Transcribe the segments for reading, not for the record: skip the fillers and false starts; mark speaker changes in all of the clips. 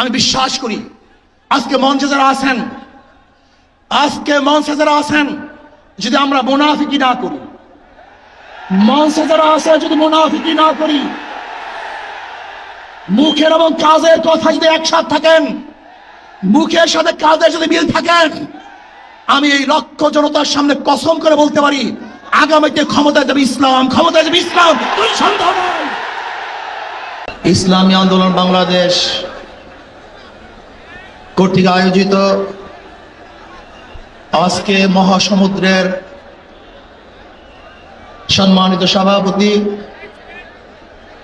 Speaker 1: আমি বিশ্বাস করি আজকে মঞ্চে যারা আছেন যদি আমরা মুনাফিকি না করি, মঞ্চে যারা আছে যদি মুনাফিকি না করি, মুখের এবং কাজের কথা যদি একসাথে থাকেন, মুখের সাথে কাজের যদি মিল থাকেন, আমি এই লক্ষ জনতার সামনে কসম করে বলতে পারি আগামীতে ক্ষমতায় যাবে ইসলাম, ক্ষমতায় যাবে ইসলাম, কোনো সন্দেহ নাই। ইসলামী আন্দোলন বাংলাদেশ কর্তৃক আয়োজিত আজকে মহাসমুদ্রের সম্মানিত সভাপতি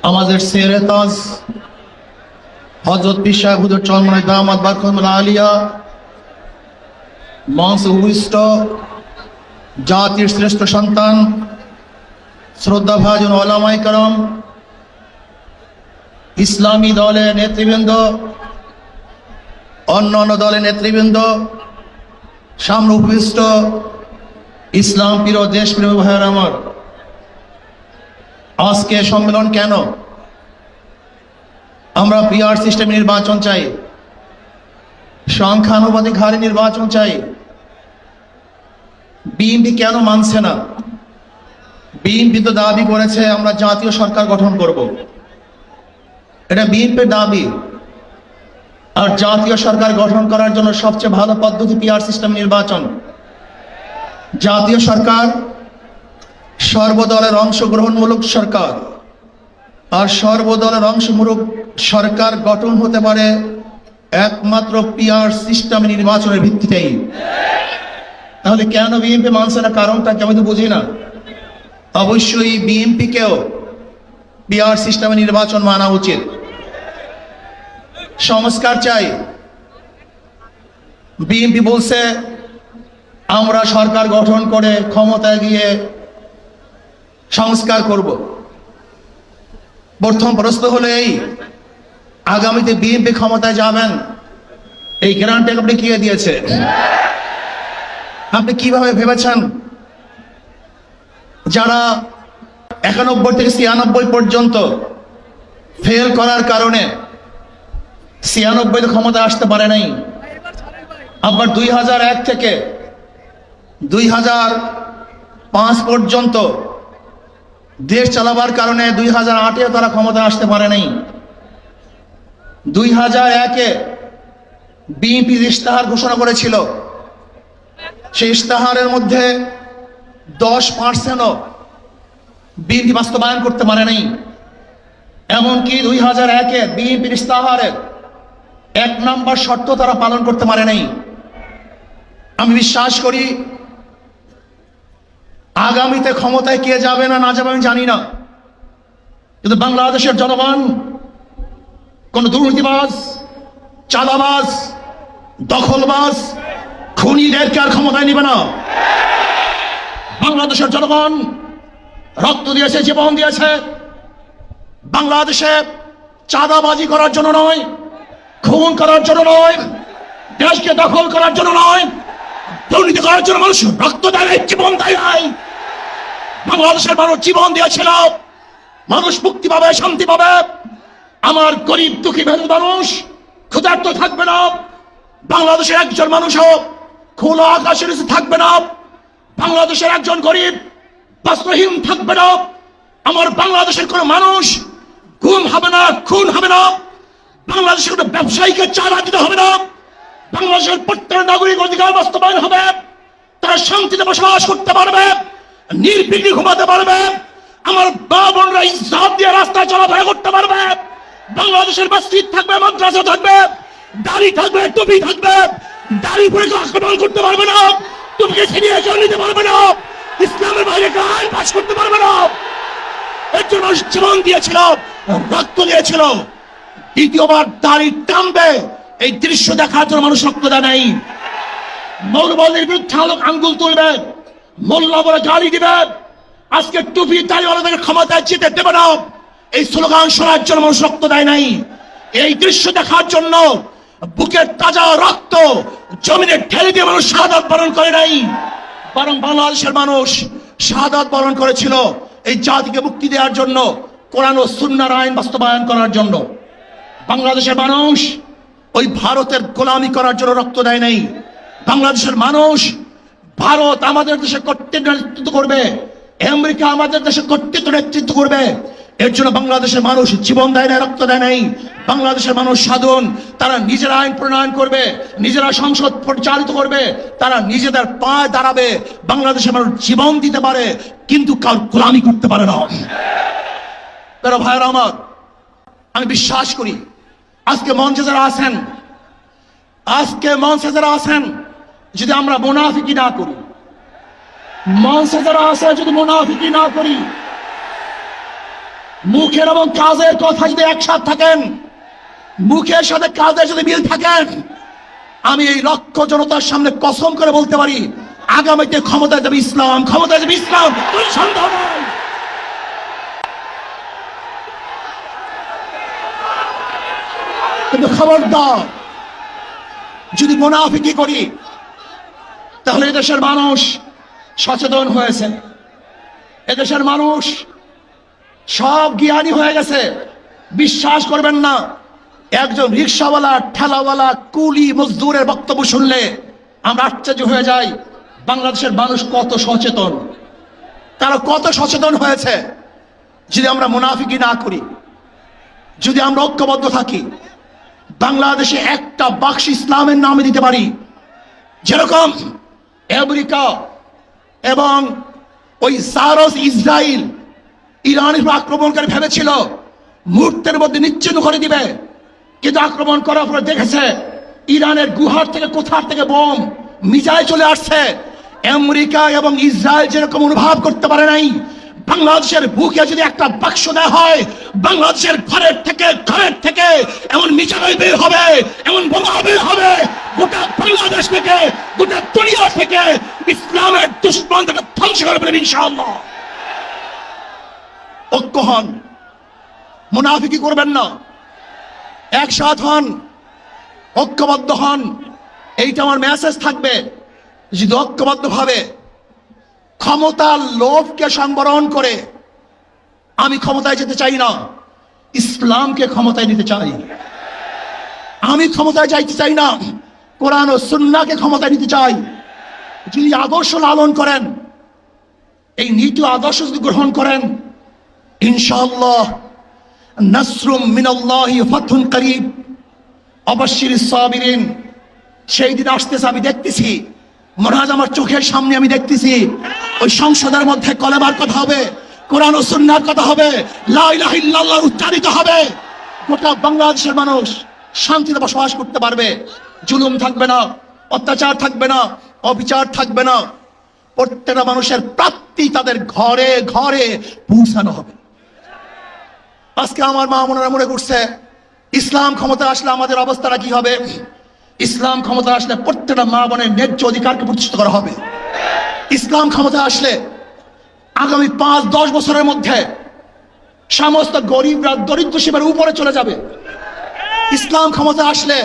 Speaker 1: আমাদের শেরে তাজ হযরত পীর সাহেব হুজুর চরমনাই দামাত বারকাতুহুল আলিয়া, মঞ্চে উপবিষ্ট জাতির শ্রেষ্ঠ সন্তান শ্রদ্ধাভাজন ওলামায়ে কেরাম, ইসলামী দলের নেতৃবৃন্দ, অন্যান্য দলের নেতৃবৃন্দ, সামনে উপবিষ্ট ইসলাম প্রিয় দেশপ্রিয় ভাইয়ের আমার, আজকে সম্মেলন কেন? আমরা পিআর সিস্টেম নির্বাচন চাই, সংখ্যানুপাতিক হারে নির্বাচন চাই। বিএনপি কেন মানছে না? বিএনপি তো দাবি করেছে আমরা জাতীয় সরকার গঠন করব, এটা বিএনপির দাবি। আর জাতীয় সরকার গঠন করার জন্য সবচেয়ে ভালো পদ্ধতি পিআর সিস্টেম নির্বাচন। জাতীয় সরকার সর্বদলের অংশগ্রহণমূলক সরকার, আর সর্বদলের অংশমূলক সরকার গঠন হতে পারে একমাত্র পিআর সিস্টেম নির্বাচনের ভিত্তিতেই। তাহলে কেন বিএনপি মানছে না? কারণটা কি আমি তো বুঝি না। অবশ্যই বিএনপিকেও পিআর সিস্টেমে নির্বাচন মানা উচিত। সংস্কার চাই। বিএনপি বলছে আমরা সরকার গঠন করে ক্ষমতায় গিয়ে সংস্কার করব। প্রথম প্রশ্ন হলো এই, আগামীতে বিএনপি ক্ষমতায় যাবেন, এই গ্যারান্টি আপনি কে দিয়েছে? আপনি কিভাবে ভেবেছেন? যারা 91 থেকে 96 পর্যন্ত ফেল করার কারণে 96 ক্ষমতা আসতে পারে নাই, আবার 2001 থেকে 2005 পর্যন্ত দেশ চালাবার কারণে 2008-এ তারা ক্ষমতা আসতে পারে নাই। 2001-এ বিএনপি ইশতেহার ঘোষণা করেছিল, সেই ইশতেহারের মধ্যে 10%ও বিএনপি বাস্তবায়ন করতে পারে নাই। এমনকি 2001-এ বিএনপির ইশতেহারের 1 নম্বর শর্ত তারা পালন করতে পারে নাই। আমি বিশ্বাস করি আগামীতে ক্ষমতায় কে যাবে না না যাবে আমি জানি না, কিন্তু বাংলাদেশের জনগণ কোন দুর্নীতিবাজ, চাঁদাবাজ, দখলবাজ, খুনিদেরকে আর ক্ষমতায় নিবে না। বাংলাদেশের জনগণ রক্ত দিয়েছে, জীবন দিয়েছে বাংলাদেশে চাঁদাবাজি করার জন্য নয়, খুন করার জন্য নয়, দেশকে দখল করার জন্য নয়, দুর্নীতি করার জন্য মানুষ রক্ত দেয়, জীবন দেয়। বাংলাদেশের মানুষ জীবন দিয়েছিল, মানুষ মুক্তি পাবে, শান্তি পাবে। আমার গরিব দুঃখী মেহনত মানুষ ক্ষুধার্ত থাকবে না, বাংলাদেশের একজন মানুষও খোলা আকাশের নিচে থাকবে না, বাংলাদেশের একজন গরিব বস্ত্রহীন থাকবে না, আমার বাংলাদেশের কোন মানুষ গুম হবে না, খুন হবে না, বাংলাদেশের কোন ব্যবসায়ীকে চাঁদা দিতে হবে না, বাংলাদেশের প্রত্যেক নাগরিক অধিকার বাস্তবায়ন হবে, তারা শান্তিতে বসবাস করতে পারবে, নির্বিঘ্নে ঘুমাতে পারবে, আমার মা বোনরা ইজ্জত দিয়ে রাস্তায় চলাফেরা করতে পারবে, বাংলাদেশের মসজিদ থাকবে, মাদ্রাসা থাকবে, দাড়ি থাকবে, টুপি থাকবে, দাড়ি পরে আক্রমণ করতে পারবে না, টুপিকে ছিনিয়ে চলে নিতে পারবে না, ইসলামের বাইরে আইন পাস করতে পারবে না। এর জন্য জীবন দিয়েছিল, রক্ত দিয়েছিল। দ্বিতীয়বার দাড়ি টানবে এই দৃশ্য দেখার জন্য মানুষ রক্ত দেয় নাই। মৌলবাদীর বিরুদ্ধে আঙ্গুল তুলবে, মোল্লা বলে গালি দিবে, আজকে টুপি দাড়িওয়ালাদের ক্ষমতায় যেতে দেবে না, এই স্লোগান শোনার জন্য মানুষ রক্ত দেয় নাই। এই দৃশ্য দেখার জন্য বুকের তাজা রক্ত জমিনে ঢেলে দিয়ে মানুষ শাহাদাত বরণ করে নাই, বরং বাংলাদেশের মানুষ শাহাদাত বরণ করেছিল এই জাতিকে মুক্তি দেওয়ার জন্য, কোরআন ও সুন্নাহর আইন বাস্তবায়ন করার জন্য। বাংলাদেশের মানুষ ওই ভারতের গোলামি করার জন্য রক্ত দেয় নাই। বাংলাদেশের মানুষ ভারত আমাদের দেশে কর্তৃত্ব নেতৃত্ব করবে, আমেরিকা আমাদের দেশে কর্তৃত্ব নেতৃত্ব করবে, এর জন্য বাংলাদেশের মানুষ জীবন দেয় না, রক্ত দেয় নাই। বাংলাদেশের মানুষ সাধন, তারা নিজেরা আইন প্রণয়ন করবে, নিজেরা সংসদ পরিচালিত করবে, তারা নিজেদের পায়ে দাঁড়াবে। বাংলাদেশের মানুষ জীবন দিতে পারে কিন্তু কার গোলামি করতে পারে না। তারা ভাইরা আমার, আমি বিশ্বাস করি আজকে মঞ্চে যারা আছেন, যদি আমরা মুনাফিকি না করি, মঞ্চে যারা আছে যদি মুনাফিকি না করি, মুখের এবং কাজের কথা যদি একসাথে থাকেন, মুখের সাথে কাজের যদি মিল থাকেন, আমি এই লক্ষ জনতার সামনে কসম করে বলতে পারি আগামীতে ক্ষমতায় যাবে ইসলাম, ক্ষমতায় যাবে ইসলাম, কোনো সন্দেহ নাই। কিন্তু খবরদার যদি মুনাফিকি করি তাহলে এদেশের মানুষ সচেতন হয়েছে, এদেশের মানুষ সব জ্ঞানী হয়ে গেছে। বিশ্বাস করবেন না, একজন রিক্সাওয়ালা, ঠেলাওয়ালা, কুলি মজদুরের বক্তব্য শুনলে আমরা আশ্চর্য হয়ে যাই বাংলাদেশের মানুষ কত সচেতন, তারা কত সচেতন হয়েছে। যদি আমরা মুনাফিকি না করি, যদি আমরা ঐক্যবদ্ধ থাকি, বাংলাদেশে একটা বাক্স ইসলামের নামে দিতে পারি। যেরকম আমেরিকা এবং ওই সারস ইসরায়েল ইরানের আক্রমণকারী ভেবেছিল মুহূর্তের মধ্যে নিশ্চিহ্ন করে দিবে, কিন্তু আক্রমণ করার পরে দেখেছে ইরানের গুহার থেকে কোথার থেকে বোম মিসাইল চলে আসছে। আমেরিকা এবং ইসরায়েল যেরকম অনুভব করতে পারে নাই, বাংলাদেশের বুকে যদি একটা বাক্স দেওয়া হয়, বাংলাদেশের ঘরের থেকে এমন মিসাইল বের হবে, এমন বোমা বের হবে, গোটা বাংলাদেশ থেকে, গোটা দুনিয়া থেকে ইসলামের দুশমনদের ধ্বংস করবেন ইনশাআল্লাহ। ঐক্য হন, মুনাফিকি করবেন না, একসাথ হন, ঐক্যবদ্ধ হন। এইটা আমার মেসেজ থাকবে। যদি ঐক্যবদ্ধ ভাবে ক্ষমতার লোভকে সংবরণ করে আমি ক্ষমতায় যেতে চাই না, ইসলামকে ক্ষমতায় নিতে চাই। আমি ক্ষমতায় যাইতে চাই না, কোরআন ও সুন্নাহকে ক্ষমতায় নিতে চাই। যদি আদর্শ লালন করেন, এই নীতি আদর্শ যদি গ্রহণ করেন, ইনশাআল্লাহ নাসরুম মিনাল্লাহি ফাতহুন করিব, অবশ্যিরিস সাবিরিন। সেই দিন আসতেছে, আমি দেখতেছি, মহারাজ আমার চোখের সামনে আমি দেখতেছি ওই সংসদের মধ্যে কলেমার কথা হবে, কোরআন ও সুন্নাহর কথা হবে, লা ইলাহা ইল্লাল্লাহ উচ্চারিত হবে। গোটা বাংলাদেশের মানুষ শান্তিতে বসবাস করতে পারবে, জুলুম থাকবে না, অত্যাচার থাকবে না, অবিচার থাকবে না। প্রত্যেকটা মানুষের প্রাপ্তি তাদের ঘরে ঘরে পৌঁছানো হবে। আজকে আমার মা বোনেরা মনে করছে ইসলাম ক্ষমতা আসলে আমাদের অবস্থাটা কি হবে। ইসলাম ক্ষমতা আসলে প্রত্যেকটা মা বোনের ন্যায্য অধিকারকে প্রতিষ্ঠিত করা হবে। ইসলাম ক্ষমতা আসলে আগামী 5-10 বছরের মধ্যে সমস্ত গরিবরা দরিদ্র সীমার উপরে চলে যাবে। ইসলাম ক্ষমতা আসলে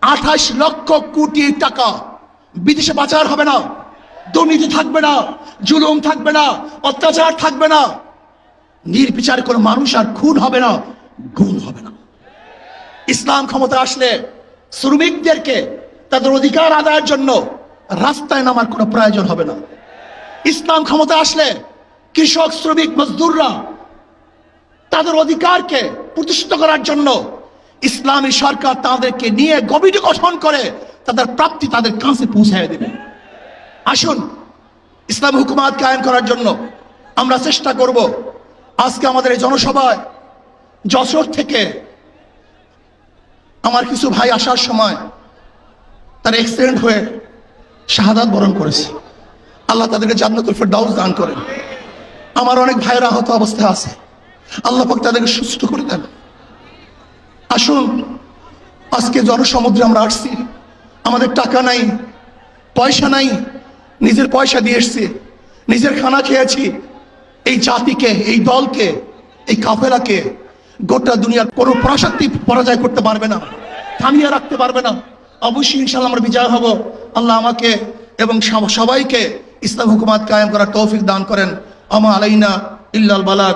Speaker 1: 28 লক্ষ কোটি টাকা বিদেশে পাচার হবে না, দুর্নীতি থাকবে না, জুলুম থাকবে না, অত্যাচার থাকবে না, নির্বিচারে কোনো মানুষ আর খুন হবে না, গুম হবে না। ইসলাম ক্ষমতা আসলে শ্রমিকদেরকে তাদের অধিকার আদায়ের জন্য রাস্তায় নামার কোনো প্রয়োজন হবে না। ইসলাম ক্ষমতা আসলে কৃষক, শ্রমিক, মজদুররা তাদের অধিকারকে প্রতিষ্ঠিত করার জন্য ইসলামী সরকার তাদেরকে নিয়ে কমিটি গঠন করে তাদের প্রাপ্তি তাদের কাছে পৌঁছায় দেবে। আসুন ইসলাম হুকুমাত কায়েম করার জন্য আমরা চেষ্টা করব। আজকে আমাদের এই জনসভায় যশোর থেকে আমার কিছু ভাই আসার সময় তার অ্যাক্সিডেন্ট হয়ে শাহাদাত বরণ করেছে। আল্লাহ তাদেরকে জান্নাতুল ফেরদাউস দান করেন। আমার অনেক ভাইয়েরা আহত অবস্থায় আছে, আল্লাহ পাক তাদেরকে সুস্থ করে দেন। আসুন আজকে জনসমুদ্রে আমরা আসছি, আমাদের টাকা নাই, পয়সা নাই, নিজের পয়সা দিয়ে এসছি, নিজের খানা খেয়েছি। এই জাতিকে, এই দলকে, এই কাফেলাকে গোটা দুনিয়ার কোনো পরাশক্তি পরাজয় করতে পারবে না, থামিয়ে রাখতে পারবে না। অবশ্যই ইনশাআল্লাহ আমরা বিজয় হব। আল্লাহ আমাকে এবং সবাইকে ইসলাম হুকুমাত কায়েম করার তৌফিক দান করেন। আমা আলাইনা ইল্লাল বালাগ।